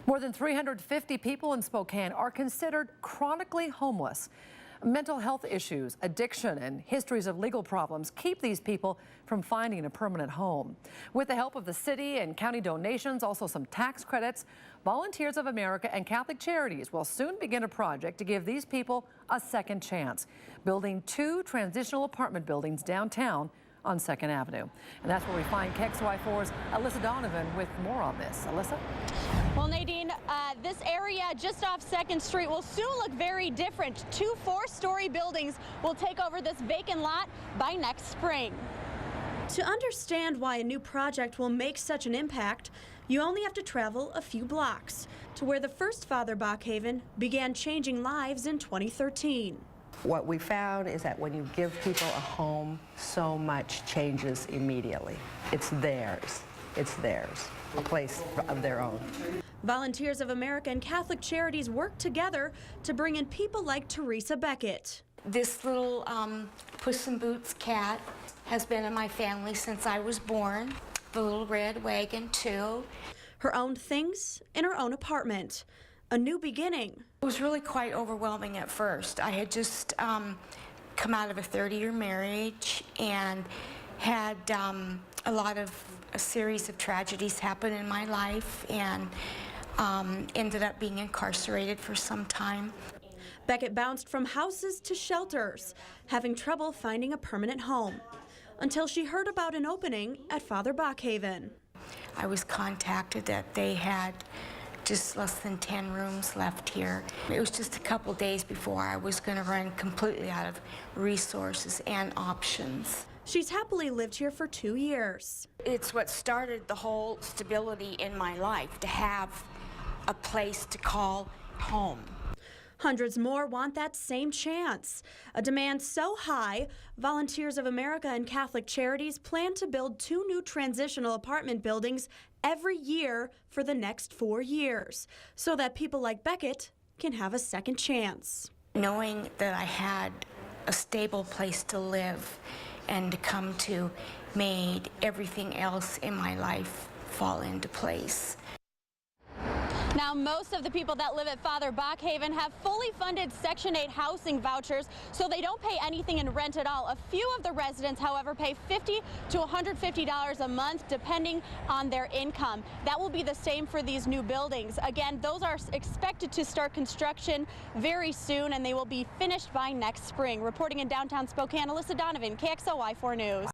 More than 350 people in Spokane are considered chronically homeless. Mental health issues, addiction, and histories of legal problems keep these people from finding a permanent home. With the help of the city and county donations, also some tax credits, Volunteers of America and Catholic Charities will soon begin a project to give these people a second chance, building 2 transitional apartment buildings downtown on 2nd Avenue. And that's where we find KXLY4's Alyssa Donovan with more on this. Alyssa? Well, Nadine, this area just off 2nd Street will soon look very different. 2 4-story buildings will take over this vacant lot by next spring. To understand why a new project will make such an impact, you only have to travel a few blocks to where the first Father Bachhaven began changing lives in 2013. What we found is that when you give people a home, so much changes immediately. It's theirs. It's theirs. A place of their own. Volunteers of America and Catholic Charities work together to bring in people like Teresa Beckett. This little Puss in Boots cat has been in my family since I was born. The little red wagon, too. Her own things in her own apartment. A new beginning. It was really quite overwhelming at first. I had just come out of a 30-year marriage and had a series of tragedies happen in my life, and ended up being incarcerated for some time. Beckett bounced from houses to shelters, having trouble finding a permanent home, until she heard about an opening at Father Bachhaven. I was contacted that they had just less than 10 rooms left here. It was just a couple days before I was going to run completely out of resources and options. She's happily lived here for 2 years. It's what started the whole stability in my life, to have a place to call home. Hundreds more want that same chance. A demand so high, Volunteers of America and Catholic Charities plan to build 2 new transitional apartment buildings every year for the next 4 years, so that people like Beckett can have a second chance. Knowing that I had a stable place to live and to come to made everything else in my life fall into place. Now, most of the people that live at Father Bachhaven have fully funded Section 8 housing vouchers, so they don't pay anything in rent at all. A few of the residents, however, pay $50 to $150 a month, depending on their income. That will be the same for these new buildings. Again, those are expected to start construction very soon, and they will be finished by next spring. Reporting in downtown Spokane, Alyssa Donovan, KXLY4 News.